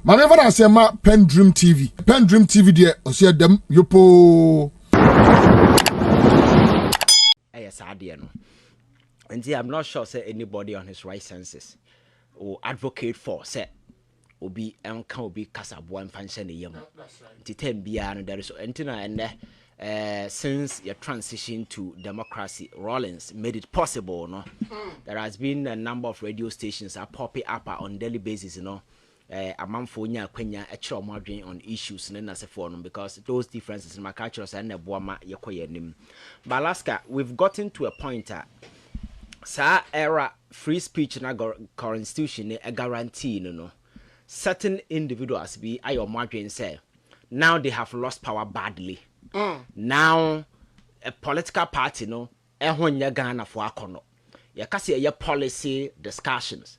Manever I say ma PENDREAM TV. PENDREAM TV there, o see them yopo. Yes, I did no. And I'm not sure say anybody on his right senses or advocate for say obi enka obi kasabo and function the yam. To 10 beyond there is antina and since your transition to democracy, Rollins made it possible, no. There has been a number of radio stations are popping up on daily basis, you know. A man for nya kwenya a chro margin on issues and as a forum because those differences in my culture and the boama yakoyenim. But Alaska, we've gotten to a point sa era free speech na constitution a guarantee, you know. Certain individuals be ayo margin say now they have lost power badly. Now a political party no ehon Ghana for akono. Ya kasi ye policy discussions.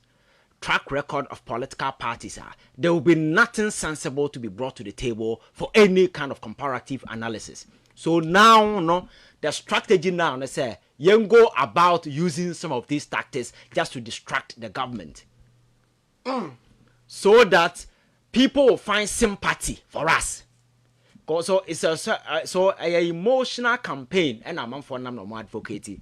Track record of political parties there will be nothing sensible to be brought to the table for any kind of comparative analysis. So now no the strategy now they say you go about using some of these tactics just to distract the government. So that people will find sympathy for us. So it's a emotional campaign and I'm for no advocating.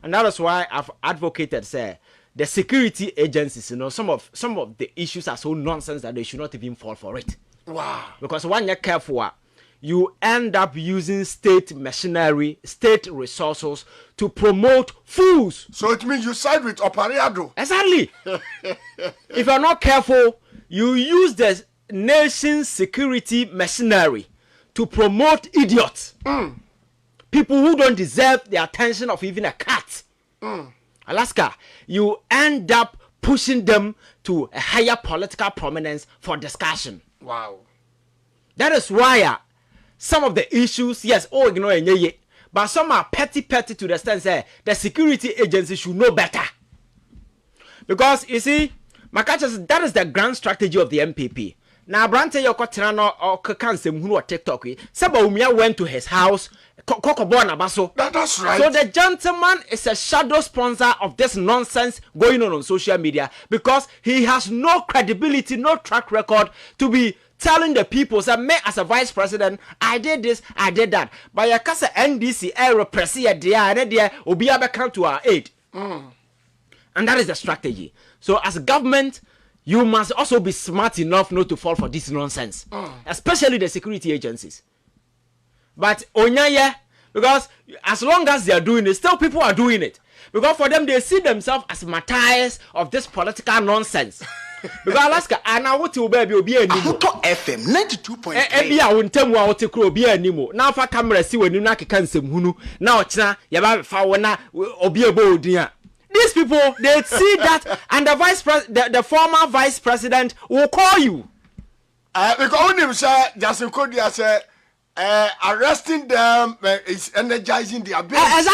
And that is why I've advocated say the security agencies, you know, some of the issues are so nonsense that they should not even fall for it. Wow. Because when you're careful, you end up using state machinery, state resources to promote fools. So it means you side with Opariado. Exactly. If you're not careful, you use the nation's security machinery to promote idiots. People who don't deserve the attention of even a cat. Alaska, you end up pushing them to a higher political prominence for discussion. Wow. That is why some of the issues, yes, ignore it, but some are petty to the extent that the security agency should know better. Because, you see, Makacha, that is the grand strategy of the MPP. Now, Brante Yokotrano or Kansem who are TikTok, Saba Umia went to his house. That's right. So the gentleman is a shadow sponsor of this nonsense going on social media because he has no credibility, no track record to be telling the people that me as a vice president, I did this, I did that. But your casa NDC repress ya dia obi come to our aid. And that is the strategy. So as a government, you must also be smart enough not to fall for this nonsense, especially the security agencies. But Onyaye, because as long as they are doing it, still people are doing it. Because for them, they see themselves as martyrs of this political nonsense. Because Alaska, and I want to be anymore. FM 92.3. Ebi a wontemu a wote kro obi animo. Now for camera see when you na keka nsem hunu. Now china ya ba fa wona obi ebo odin a. These people, they see that, and the former vice president will call you. Because when him say Justin Kodia say arresting them is energizing their base.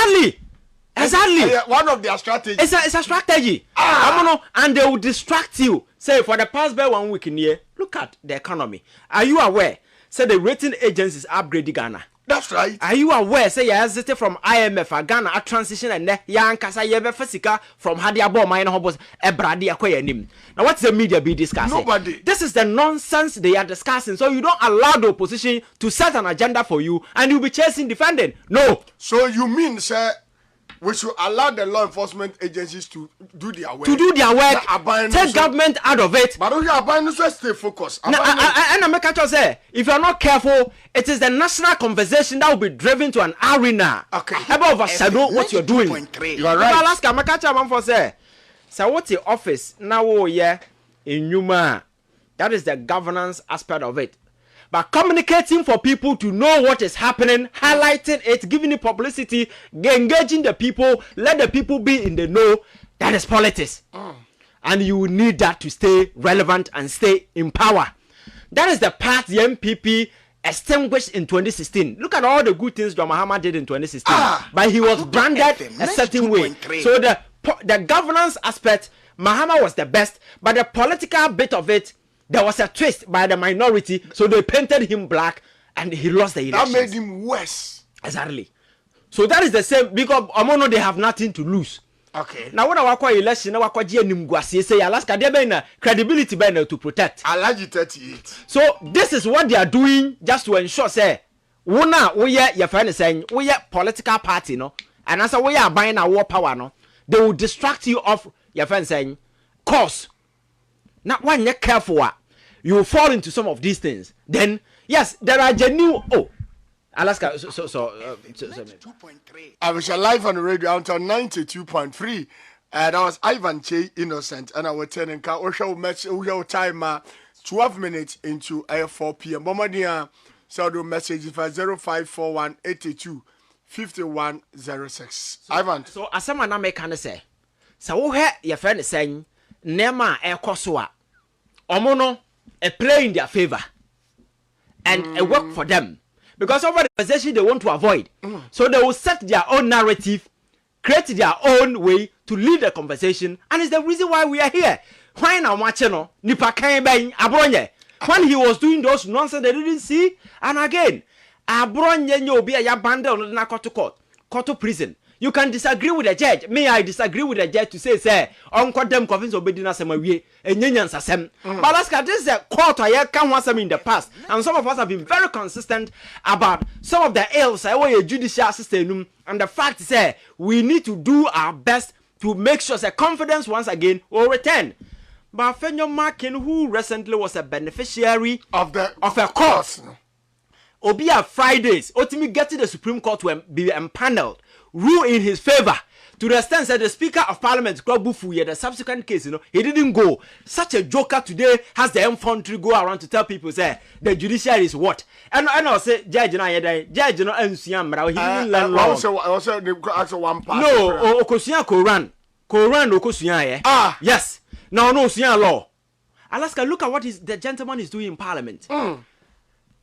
Exactly. One of their strategies. It's a strategy. And they will distract you. Say for the past 1 week in here, look at the economy. Are you aware? Say the rating agencies upgraded Ghana. That's right. Are you aware? Say you hesitate from IMF, Ghana a transition and young Kasa Yebe Fasika from Hadiabo Minor Hobos Ebradi Akoyanim. Now what's the media be discussing? Nobody. This is the nonsense they are discussing. So you don't allow the opposition to set an agenda for you and you'll be chasing defending. No. So you mean, sir, we should allow the law enforcement agencies to do their work. Take government out of it. But you stay focused. And I make a say, if you are not careful, it is the national conversation that will be driven to an arena. Okay. About overshadow what you're doing. You are right. Alaska, I make a man for say, so what's the office now? In Yuma, that is the governance aspect of it. But communicating for people to know what is happening, highlighting it, giving it publicity, engaging the people, let the people be in the know, that is politics. And you need that to stay relevant and stay in power. That is the path the MPP extinguished in 2016. Look at all the good things John Mahama did in 2016. But he was branded a certain way. So the governance aspect, Mahama was the best, but the political bit of it, there was a twist by the minority, so they painted him black and he lost the elections. That made him worse. Exactly. So that is the same, because Amono, they have nothing to lose. Okay. Now when I walk election, I walk Nimguasi say Alaska, there be na credibility banner to protect. I like 38. So this is what they are doing just to ensure say Wona we your friend saying we political party no, and as we are buying our power no, they will distract you off your friend saying cause. Now when you're careful, you will fall into some of these things. Then yes, there are genuine Alaska, I was live on the radio until 92.3. That was Ivan Che Innocent, and I was telling you, we show time 12 minutes into 4 p.m. Bombardier, so the message is 0541 82 5106. Ivan. So, as someone I make can say, so your friend is saying, Nema air Kosua, Omono, a play in their favor, and a work for them. Because over the conversation they want to avoid. So they will set their own narrative, create their own way to lead the conversation. And it's the reason why we are here. Why now Macheno, Nipa Kainbang, Abronye. When he was doing those nonsense they didn't see. And again, Abronye you'll be a yabanda on the court to prison. You can disagree with the judge. May I disagree with the judge to say, Uncle them convince obedina semawie, and Yanyan Sasem. But let's get this court I can want some in the past. And some of us have been very consistent about some of the ills I want a judicial system. And the fact is we need to do our best to make sure that confidence once again will return. But Afenyo-Markin, who recently was a beneficiary of a court, Obia Fridays, ultimately get to the Supreme Court to be empaneled. Rule in his favor to the extent that the Speaker of Parliament, Bufu, the subsequent case, he didn't go. Such a joker today has the infantry go around to tell people, say, the judiciary is what? And I say, Judge, and I, he didn't learn law. Also, they ask one part. No, Okosia Koran, Okosia, yes. No, law. Alaska, look at what the gentleman is doing in Parliament.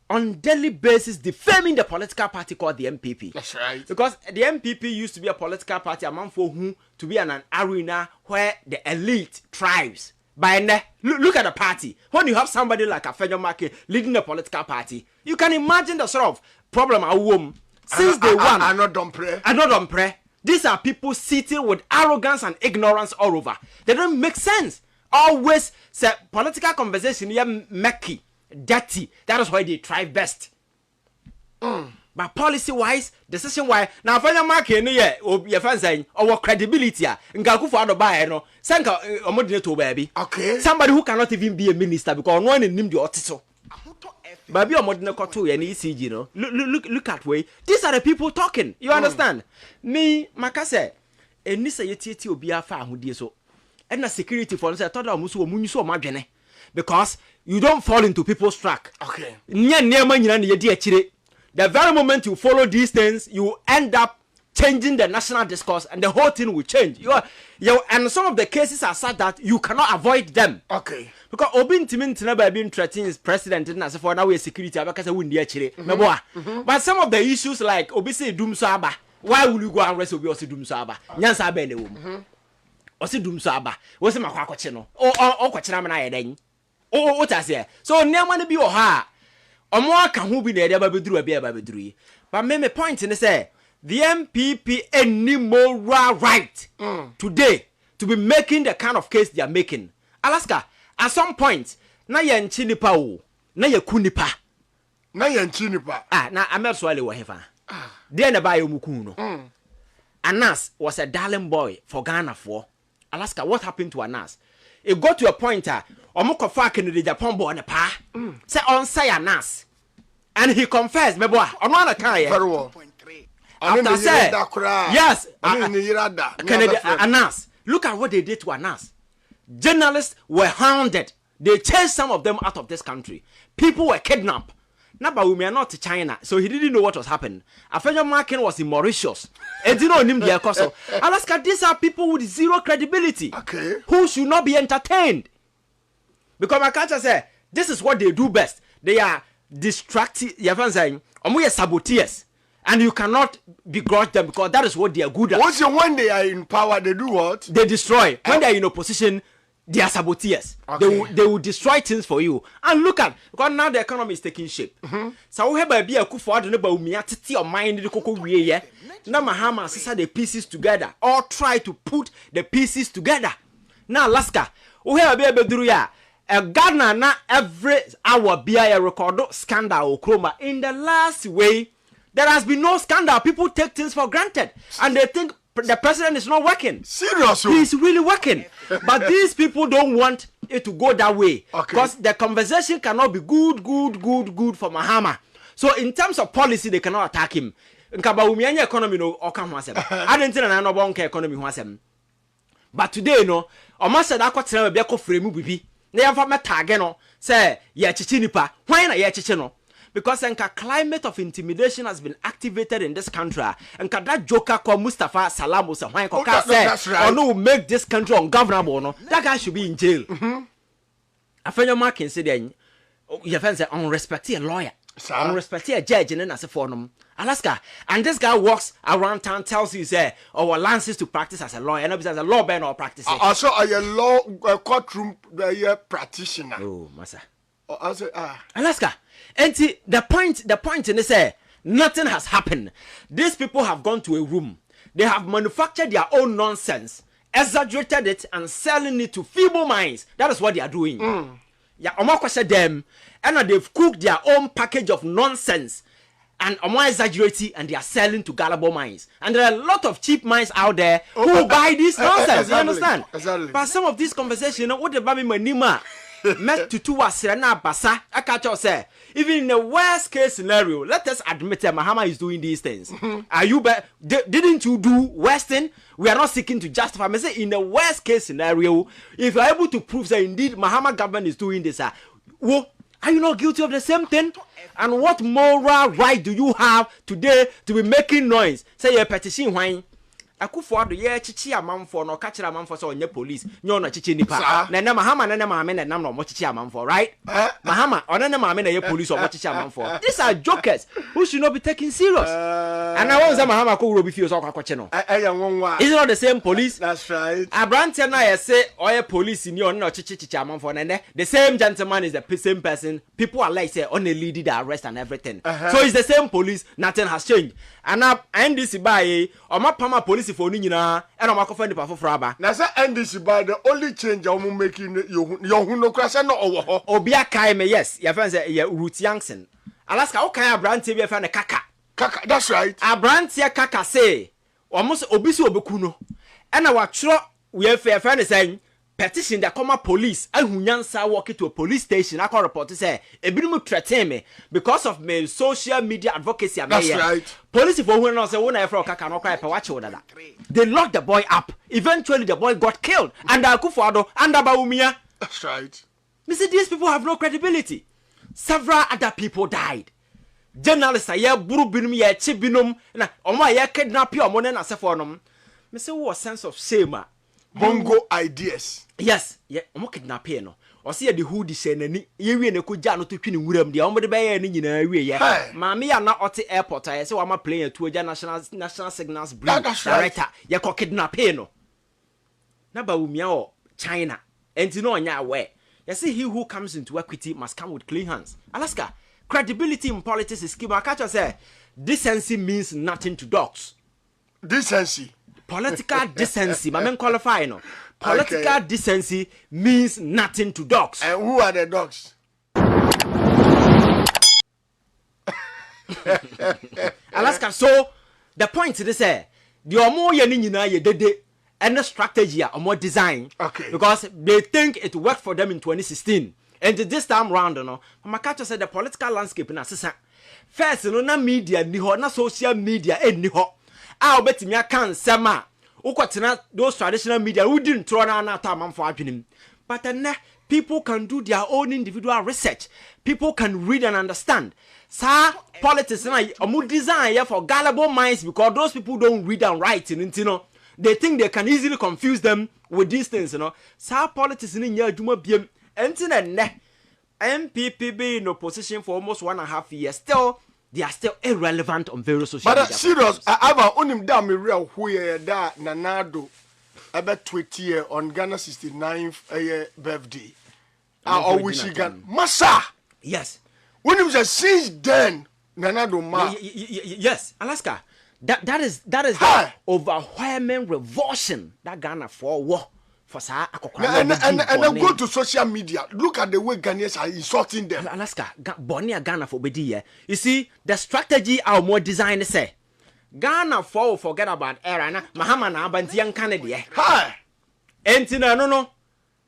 On daily basis defaming the political party called the MPP. That's right. Because the MPP used to be a political party among for whom to be an arena where the elite thrives. Look at the party. When you have somebody like Afenyo-Markin leading the political party, you can imagine the sort of problem at home. Since day one. I not don't pray. These are people sitting with arrogance and ignorance all over. They don't make sense. Always say political conversation here murky. Dirty. That is why they thrive best. But policy wise, decision wise, now Afenyo-Markin your fans saying our credibility ngaku for buy no sanka omodine to baby. Okay. Somebody who cannot even be a minister because no one nim the otiso. Baby omodine koto ye ni ECG no. Look at way. These are the people talking. You understand? Me makase enisa yetieti obi afa ahudie so. And the security for say told am so omunyu so madwene. Because you don't fall into people's track. Okay. The very moment you follow these things, you end up changing the national discourse and the whole thing will change. And some of the cases are such that you cannot avoid them. Okay. Because Obin Timin never been threatening his president and as for now we security but some of the issues like Obisi Dumsaba, why will you go and arrest Obi Osi Dumsaba? Nyansa be ne wom. Osi Dumsaba. Wosi makwakoche no. O kwachira me na yeden. What I say? So never be or ha. Or more can who be there, bedru. But my point in say the MPP any more right today to be making the kind of case they are making. Alaska, at some point, na yen chinipa o, na ye kunipa. Na yen chinipa. Na Amerswale wa hefa. There na buy mukuno. Anas was a darling boy for Ghana for. Alaska, what happened to Anas? It got to a point Omokofa Kennedy Japan boy on a pa. Say on say Anas. And he confessed, me boy, on one account. Very well. After say, yes, Kennedy Anas. Look at what they did to Anas. Journalists were hounded. They chased some of them out of this country. People were kidnapped. Now, but we are not to China, so he didn't know what was happening. Afenyo-Markin was in Mauritius. And you know him there, Alaska, these are people with zero credibility. Okay. Who should not be entertained. Because my culture say, this is what they do best. They are distracting, you are saying, we are saboteurs. And you cannot begrudge them because that is what they are good at. Once when they are in power, they do what? They destroy. When they are in opposition, They are saboteurs. Okay. They will destroy things for you. And look at, because now the economy is taking shape. So we have a be a coup for the Baumia to your mind the cocoa yeah. Now Mahama sister the pieces together or try to put the pieces together. Now Alaska, we have a be a Ghana na every hour be a record scandal or chroma. In the last way, there has been no scandal. People take things for granted and they think the president is not working. Seriously? He's really working. But these people don't want it to go that way. Because the conversation cannot be good for Mahama. So in terms of policy, they cannot attack him. Nkaba economy no okam ho asem. I didn't know na no economy ho asem. But today no, almost said akwatena be akọ frame bibi. Na yamfa metage no say ye chichi nipa. Why na ye chichi no? Because the climate of intimidation has been activated in this country. And that joker called Mustapha Salam was or no make this country ungovernable. No, that guy should be in jail. Afenyo-Markin said, your friends say, unrespected a lawyer, unrespected a judge, and then as a forum. Alaska, and this guy walks around town, tells you, say, our license to practice as a lawyer, and as a law ban or practice. Also, a law courtroom practitioner. Oh, massa. Alaska. And see, the point in this, nothing has happened. These people have gone to a room. They have manufactured their own nonsense, exaggerated it, and selling it to feeble minds. That is what they are doing. Yeah, Omo them, and they've cooked their own package of nonsense, and Omo exaggerate, and they are selling to gullible minds. And there are a lot of cheap minds out there who buy this nonsense. Exactly, you understand? Exactly. But some of these conversations, you know, what the baby manima. Met to two serena basa. I catch you say, even in the worst case scenario, let us admit that Mahama is doing these things. Are you didn't you do worse thing? We are not seeking to justify. I say in the worst case scenario, if you are able to prove that indeed Mahama government is doing this, are you not guilty of the same thing? And what moral right do you have today to be making noise? Say your petition wine. Akufo do ye chichi amanfo no ka kira amanfo so onye police nyo no chichi nipa na Mahama na maame na nam no mo chichi amanfo right Mahama ona na maame na ye police o mo chichi amanfo. These are jokers who should not be taken serious. And I want Mahama ko robi fio so akwache no is it not the same police? That's right. Abrante na ye say oye police ni on no chichi amanfo na the same gentleman is the same person. People are like say on a lead the arrest and everything. So it's the same police, nothing has changed. And NDC by Omapama police for Nina and Omakofa the Pafraba. Now, NDC by the only change I'm making you no question or Obia Kaime, yes, your friends, Ruth Youngson. Alaska, okay, a brand TV fan a kaka. Kaka, that's right. A brand here kaka say, almost obisu obukuno. And our tro we have fair friend saying, petition the comma police and Hunyansa walk to a police station. I call report to say a bit threaten me because of my social media advocacy. That's right. Police for who knows when I cannot cry for watch order. They locked the boy up. Eventually the boy got killed. And Akufo-Addo and Baumia. That's right. Mr. These people have no credibility. Several other people died. Journalists are here, Burubinum, ye Chibinum, na Oma ye kidnap your money and Safonum. Mr. What sense of shame? Bongo ideas. Yes, yeah, I'm kidnap no. Or see the hoodie saying any ye ne could jano to twin wuram the ombre bay any yeah. Mammy are not at the airport. I say I'm playing to a national signals brief director. Ya ko kidnap no. Naba umia China. And you know nya where. You see he who comes into equity must come with clean hands. Alaska, credibility in politics is key. I catch say decency means nothing to dogs. Decency. Political decency, my men qualify no. Political decency means nothing to dogs. And who are the dogs? Alaska, so the point is the omo ye ni nyina ye dede and the strategy or more design. Okay. Because they think it worked for them in 2016. And this time round, no, Makacha said the political landscape in Assisa. First, no na media ni ho, na social media ni ho. I'll bet me I can't sema. Those traditional media who didn't throw na time for adwinim. But then people can do their own individual research. People can read and understand. Sir, politics na omu design for gullible minds because those people don't read and write, you know. They think they can easily confuse them with these things, you know. Sir, politics in your juma biem. Enti MPP be in opposition for almost 1.5 years. Still, they are still irrelevant on various social media. But serious, I have only done me real who da nanado about 20 year on Ghana 69th birthday. I always see Ghana. Massa! Yes. When it was since then, Nana do ma. Yes, Alaska. That is the overwhelming revulsion that Ghana for war. For sa and I go to social media. Look at the way Ghanaians are insulting them. Alaska, Bonia Ghana for Bedi. You see, the strategy our more design say. Ghana for forget about era na Mahama na Abantian Canada. Hi. Entina no.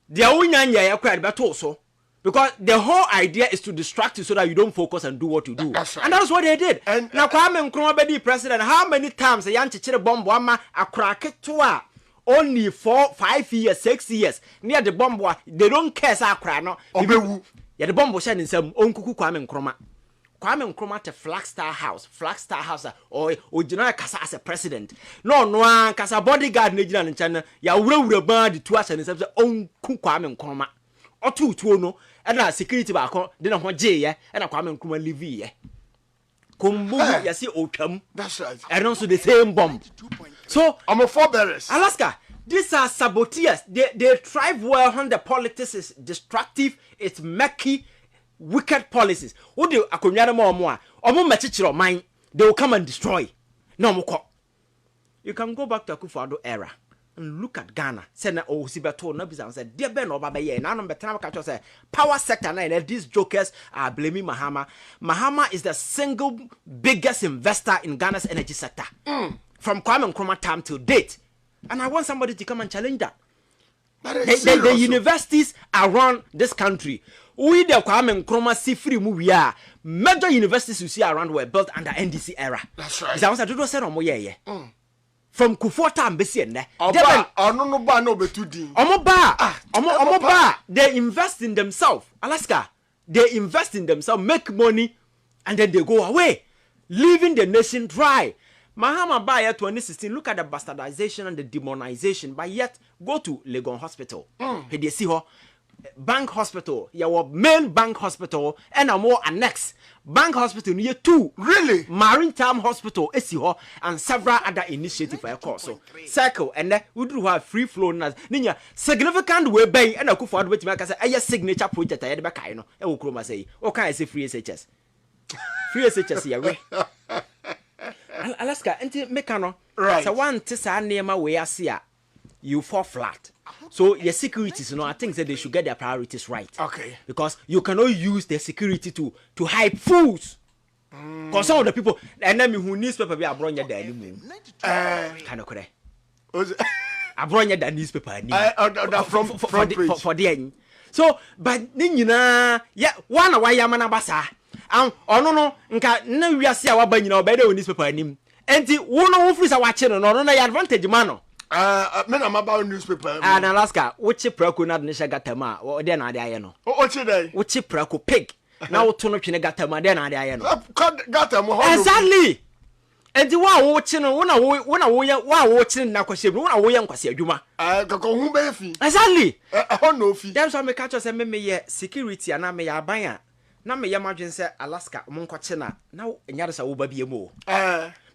The Unyanya acquired better so. Because the whole idea is to distract you so that you don't focus and do what you do. That's right. And that's what they did. And now Kwame Nkrumah be president. How many times a young chichire bomb wama a crack it to only 4, 5 years, 6 years near the bomb they don't care sa cry no. Yeah, the bomb was shining some unkuku Kwame Nkrumah. Kwame Nkrumah to Flagstaff House or General Kasa as a president. No, Kasa bodyguard Nigeria in China. Ya ure band to us and it's own Kwame Nkrumah. Or two no, and a security back on dinner one J, and a Kwame Nkrumah live ye. Kumbu, you see, Otam. That's right. And also the same bomb. So, I'm a forebearers. Alaska, these are saboteurs. They thrive well when the politics is destructive, it's murky, wicked policies. What do Akunyana more? Omo machichiro mine, they will come and destroy. No more. You can go back to Akufo-Addo era. And look at Ghana. Say na Sibato no bizarre. Say dear Ben Obabaye. Now number 10 catch say power sector now. These jokers are blaming Mahama. Mahama is the single biggest investor in Ghana's energy sector from Kwame Nkrumah time till date. And I want somebody to come and challenge that. The universities around this country, we the Kwame Nkrumah see free movie are major universities you see around were built under NDC era. That's right. Is that what I do say no more from Kufota and Bessienne. They invest in themselves. Alaska, they invest in themselves, make money, and then they go away, leaving the nation dry. Mahama Bayer 2016, look at the bastardization and the demonization, but yet go to Legon Hospital. They see her bank hospital, your main bank hospital, and a more annex. Bank hospital near 2. Really? Maritime hospital, and several other initiatives for a course. So, circle, and then we do have free flow. Ninya, significant way bay, and I could forward with my signature project. I had back, I know. I will chroma say, okay, I say free SHS. Free SHS here. Alaska, and Mekano. Right. So, one Tessa near my way, I see you fall flat. So your securities, I think that they should get their priorities right. Okay. Because you cannot use their security to hype fools. Because some of the people, and then who newspaper be abroad your daddy moon. Kind of correct. Abroad your newspaper. For the end. So, but then yeah, one away Yamana Basa. No, no, we are see our buying our better newspaper. And the one of us are watching on advantage, mano. Men am about newspaper. And Alaska, which prako na nisha gatama, or then I know. What's today? Which prako pig. Now turn up in a gatama, then I know. Gatama. Exactly. And the one watching one watching Nakwashim, one away and Kwasia Juma. Exactly. That's why me catch us and me security and I may abaya. Now me imagine say Alaska, Monkwachena. Now Nyarasa will be more.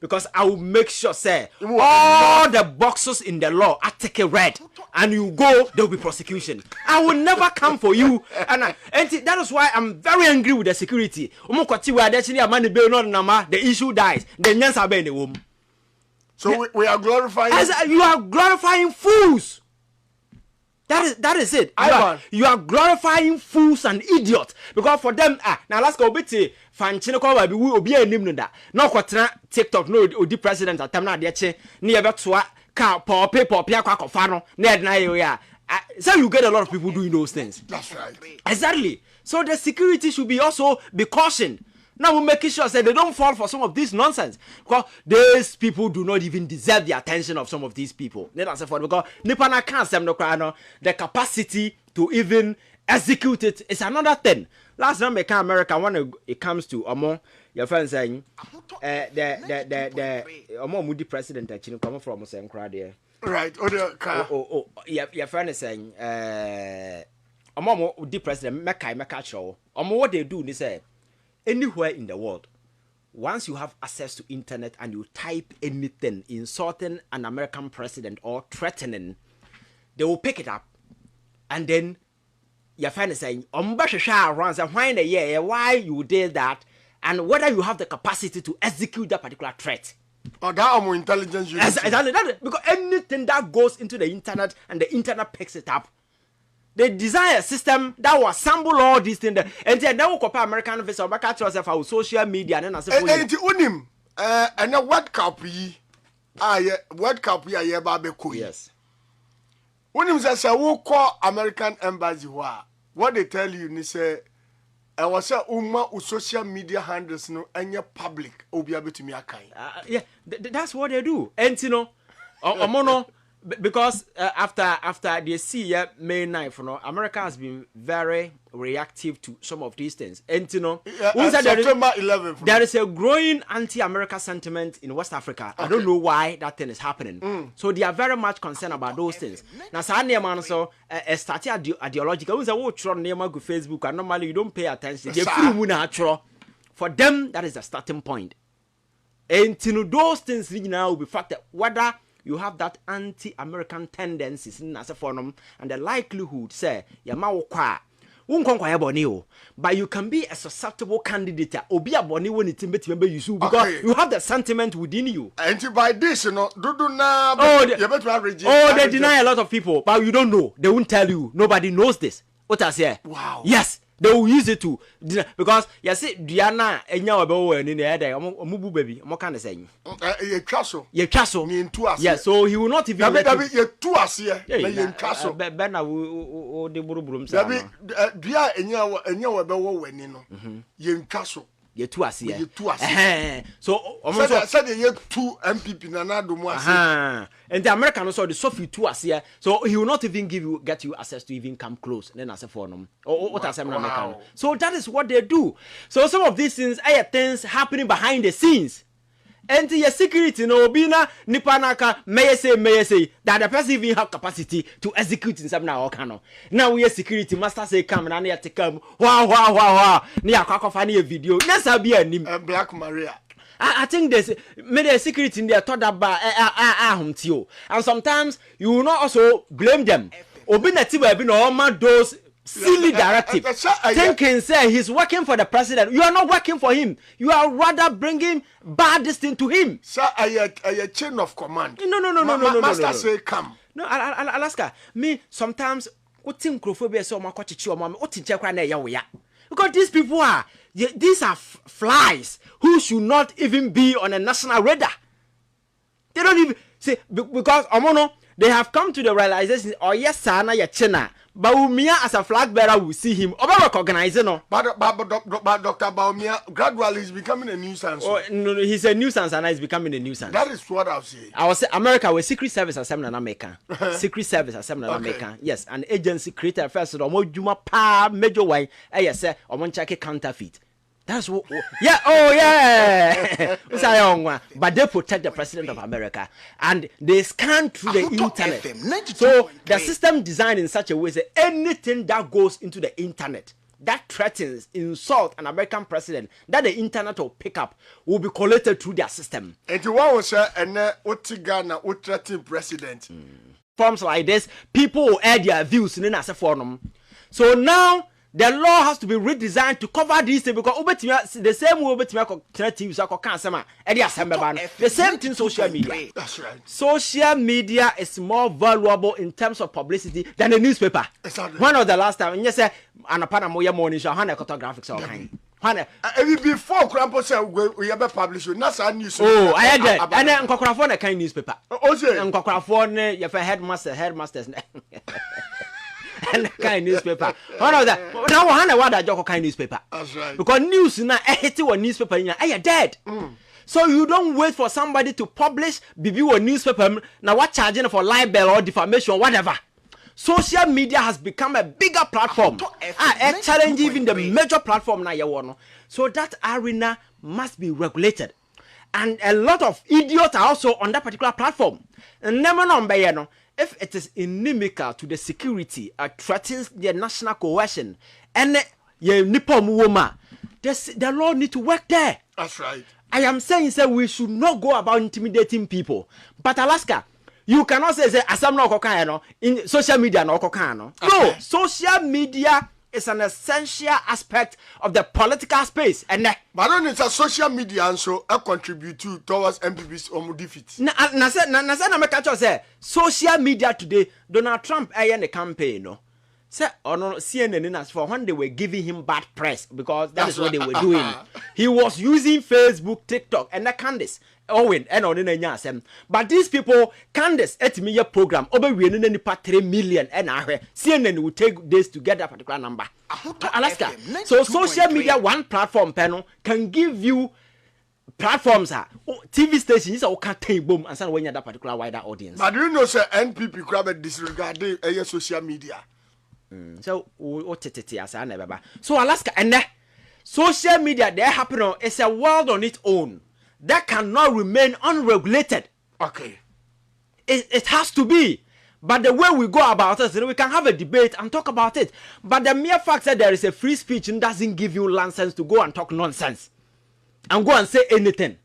Because I will make sure, say, all the boxes in the law are taken red, and you go, there will be prosecution. I will never come for you, and that is why I'm very angry with the security. The issue dies. The nyans are in the womb. So we are glorifying. You are glorifying fools. That is it. You are glorifying fools and idiots because for them now let's go bit fanchine ko ba bi we obi anim no da na kwotena TikTok no odi president atam na de che na ye betoa ka pop akwakofa no na na ye ya. So you get a lot of people doing those things. That's right. Exactly. So the security should be also be cautioned. Now we're making sure that they don't fall for some of this nonsense. Because these people do not even deserve the attention of some of these people. Because Nipana can't say the capacity to even execute it is another thing. Last time in America, when it comes to among your friends saying the Moody president actually coming from saying crowd here. Right. Your friend is saying among the president Mecca show. What they do, they say anywhere in the world, once you have access to internet and you type anything insulting an American president or threatening, they will pick it up, and then your friend is saying, why you did that, and whether you have the capacity to execute that particular threat. Or that more intelligence you exactly that, because anything that goes into the internet and the internet picks it up, they design a system that will assemble all these things. And then they will compare American visa, back to yourself our social media, and then I say, and a World Cup World Cup ye barbecue. Yes. Unim say who call American embassy what they tell you, ni say I was say social media handles no any public obi abetumi akan. Yeah, that's what they do. And you know, omono because after they see May 9th, you know, America has been very reactive to some of these things. And you know, September 11th, there is a growing anti-America sentiment in West Africa. Okay. I don't know why that thing is happening. So they are very much concerned about those things. Now, man, so started ideological. We say, "Oh, try name go Facebook," and normally you don't pay attention. For them, that is the starting point. And you know, those things now will be factored whether you have that anti-American tendencies in as a forum, and the likelihood say but you can be a susceptible candidate obi aboni when it be you because you have the sentiment within you. And by this, you know, they deny a lot of people, but you don't know. They won't tell you. Nobody knows this. What I say? Wow. Yes. They will use it to because you see Diana enya obewo ni na ede omubu baby mo kan say ye twaso ni ntu ase. Yes, so he will not even let you ye tu ase na ye twaso be na o de buruburum say no dia enya obewo wani no ye twaso ye tu ase so said ye two MPP na do mo ase and the American also the sofi tu ase so he will not even get you access to even come close then as a forum or what as American. So that is what they do. So some of these things are things happening behind the scenes. And your security no bina nipanaka may say that the person even have capacity to execute in some now cano. Now we security master say come and I to come. Wow. Near cacophony video. That's a be a name. Black Maria. I think there's made a security in their thought about and sometimes you will not also blame them. Obina tiba be no man those silly directive thinking say he's working for the president. You are not working for him. You are rather bringing bad this thing to him. Sir, a chain of command. No. Master say come. No, Alaska. Me sometimes what think crophobia so much or mom what teacher cry ya because these people are these are flies who should not even be on a national radar. They don't even see because omono they have come to the realization yes sana ya china. Baumia as a flag bearer will see him. Oba recognize no. But Dr. Baumia gradually is becoming a nuisance. Oh no, he's a nuisance and he's becoming a nuisance. That is what I'll say. I was say America with Secret Service assembly na America. Secret Service assembly na America. Yes, an agency created first omo djuma pa major way. Say omo check counterfeit. That's what but they protect the president of America and they scan through the internet. So the system designed in such a way that anything that goes into the internet that threatens, insult an American president that the internet will pick up will be collected through their system. And you want to say and Otigana what threaten president. Forms like this, people will add their views in as a forum. So now the law has to be redesigned to cover these things because the same way the same thing social media. That's right. Social media is more valuable in terms of publicity than a newspaper. Exactly. One of the last time, you say, Anapana Moya morning show, Hana photographics all kind. Before Grandpa said we ever publish it, that's our news. Oh, I had that. And then Cocrafon a kind newspaper. Oh, and Cocrafon, you have a headmasters. And kind newspaper. One of that. Now, Hannah, what that kind newspaper? That's right. Because news now, one newspaper, you're dead. So you don't wait for somebody to publish BB newspaper. Now, what charging for libel or defamation, whatever. Social media has become a bigger platform. A challenge even the major platform now. So that arena must be regulated. And a lot of idiots are also on that particular platform. And never know, if it is inimical to the security, threatens the national cohesion, and the law need to work there. That's right. I am saying, sir, we should not go about intimidating people. But Alaska, You cannot say asam na okokan no in social media na okokan no. No, social media is an essential aspect of the political space. And but don't it's a social media and so contribute towards MPP's defeat. Na me catch say social media today, Donald Trump in the campaign no. Say no CNN as for when they were giving him bad press because that's what they were doing. He was using Facebook, TikTok, and that Candice. Owen and on the but these people Candice at me your program over we any 3 million and CNN will take this to get that particular number. Alaska. So social media one platform panel can give you platforms TV stations or can take boom and when you that particular wider audience. But you know sir NPP grab disregard social media. So so Alaska and social media there happen it's a world on its own. That cannot remain unregulated. Okay. It has to be. But the way we go about it, we can have a debate and talk about it. But the mere fact that there is a free speech doesn't give you license to go and talk nonsense. And go and say anything.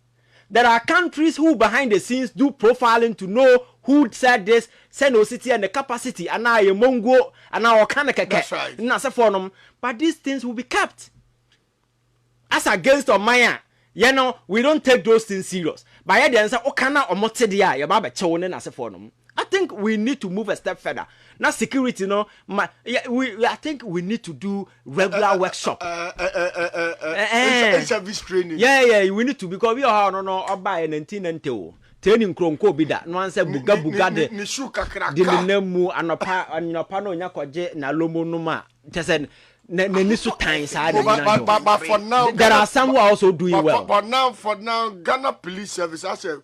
There are countries who behind the scenes do profiling to know who said this, send no city and the capacity, and now a mongo, and now that's right. But these things will be kept. As against Maya. You know, we don't take those things serious. But I think we need to move a step further. Now security, no, I think we need to do regular workshop. Service training. Yeah, we need to because we are no buy 1990. Training kronko bida. No one say buga de. Ni shuka kraka. Di nemu anopa no nya kwaje na lomo numa. Just but for now, there are some who are also doing well. But for now, Ghana Police Service has the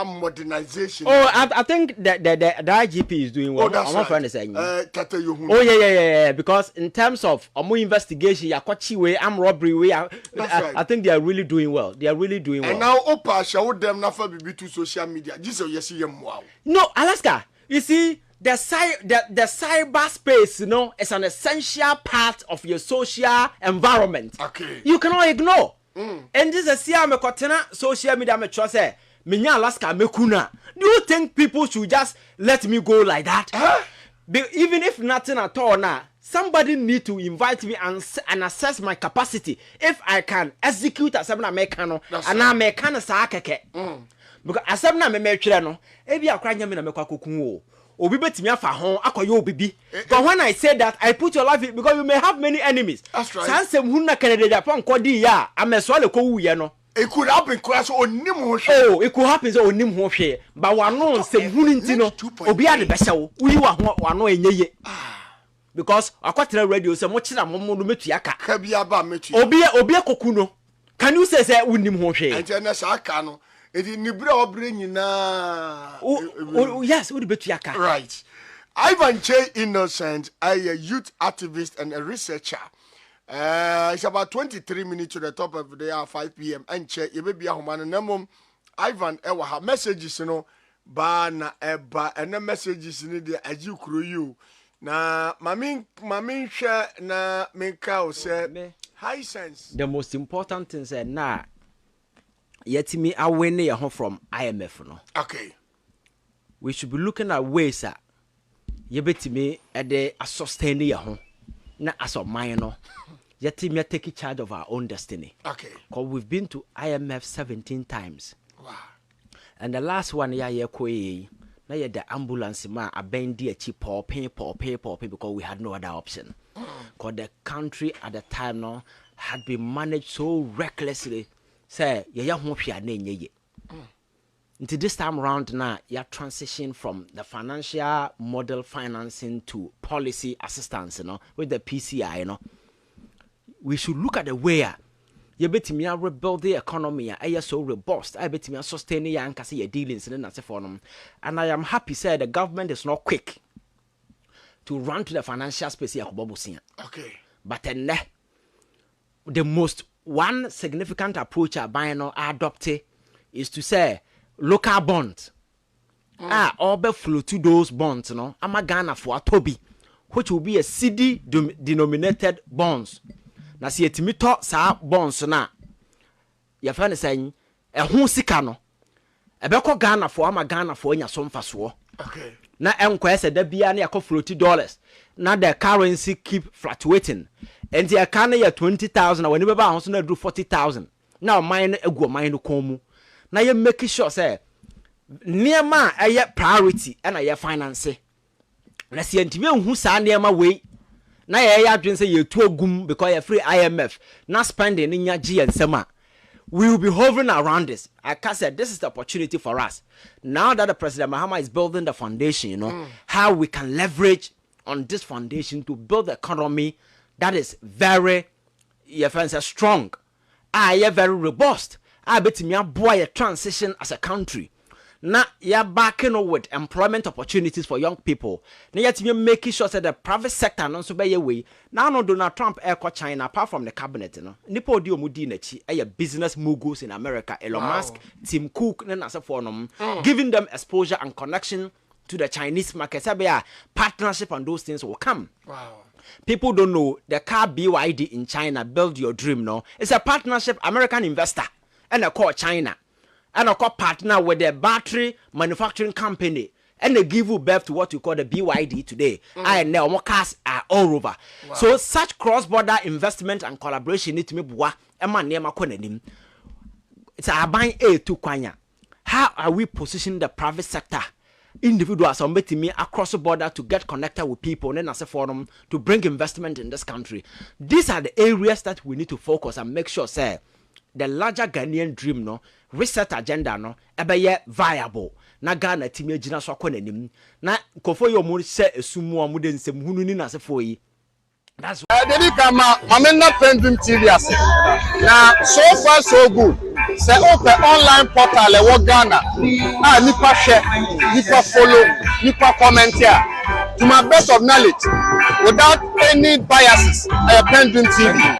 modernization. Oh, I think the IGP is doing well. That's right. Oh yeah. Because in terms of investigation, armed robbery, I think they are really doing well. They are really doing well. And now, Opa show them not be to social media. No, Alaska. You see. The cyber space, you know, is an essential part of your social environment. Okay. You cannot ignore. And this is here me kotena social media me trust say menya Alaska me kuna. Do you think people should just let me go like that? Even if nothing at all now, somebody need to invite me and assess my capacity if I can execute as something Americano and I make kind of sakeke. Because as something me twerɛ no, e bi akwa nya me na me kwa kokun o. Obi betimi afa ho akoyo obibi. But when I say that, I put your life in because you may have many enemies. That's right. Sansem hu na Canada Japan kodi ya ameso le ko wuye no. It could happen class onim ho hwe. Oh, it could happen so onim ho hwe. But wano nsem hu nti no, obi ade behye wo. Uyi wa ho wano enyeye. Because akwatena radio say mo kira mo no metu aka. Ka bia ba metu. Obi koku no. Can you say unim ho hwe? Enti na sa aka no. Yes, right. Ivan J. Innocent, a youth activist and a researcher. It's about 23 minutes to the top of the hour, 5 p.m. And check, you may be a woman and a Ivan, have messages, you know, na eba, and the messages in the as you crew you. Na, mamin share, na, minka, say, high sense. The most important thing is na. Yet me away from IMF no. Okay. We should be looking at ways you bet me at the sustain your home. Not as of mine no. Yet me take charge of our own destiny. Okay. Because we've been to IMF 17 times. Wow. And the last one na the ambulance man a bendy a cheap pay because we had no other option. Because the country at the time no had been managed so recklessly. Say, until this time around now, you transition from the financial model financing to policy assistance, you know, with the PCI, you know. We should look at the way you bet me rebuild the economy, I so robust, I bet me sustain the and your dealings in the for them. And I am happy say the government is not quick to run to the financial space. Okay. But then the most one significant approach I adopted is to say local bonds. All be flow to those bonds, no. I'm a Ghana for a Toby, which will be a CD denominated bonds. Now see it me talk sa bonds na. Your friend is saying a who sikano Ebeko Ghana for ama Ghana for nya so mfaso. Okay. Na enkwese da bia na yakọ $40. Na the currency keep fluctuating. And the account ya 20,000 when you beba ho so na do 40,000. Now mine egu mine no komu. Na ye make sure say niema eye priority and aye finance. Na se ntimi hu sa niema we. Na ye adwen say ye tu ogum because ye free IMF. Na spending nya G and sema. We will be hovering around this. Like I said, this is the opportunity for us. Now that the President Mahama is building the foundation, you know, how we can leverage on this foundation to build the economy that is very, your friends are strong. Very robust. Bet me boy a transition as a country. Now you're backing with employment opportunities for young people. Now you're making sure that the private sector not so by your way. Now no Donald Trump airco China apart from the cabinet, you know. Nipo dio mudi nechi a business moguls in America. Elon Musk, Tim Cook, then as a forum, giving them exposure and connection to the Chinese market. Sabia partnership and those things will come. Wow. People don't know the car BYD in China, build your dream, no. It's a partnership, American investor, and a call China. And a partner with the battery manufacturing company, and they give you birth to what you call the BYD today. And now more cars are all over. Wow. So such cross-border investment and collaboration need to be bua. It's a buying a to kwanya. How are we positioning the private sector, individuals or me across the border to get connected with people and then as a forum to bring investment in this country? These are the areas that we need to focus and make sure, say, the larger Ghanaian dream, no, reset agenda, no, ebe viable. Na Ghana timi agina so akọ nanim. Na kofo yo mu se esumu amude nsem hunu ni na se foyi. That's why Dedi kama mamena PENDREAM TV ase. Na so far so good. Se open online portal e wo Ghana. Ah nipa share, nipa follow, nipa comment here. To my best of knowledge, without any biases, PENDREAM TV.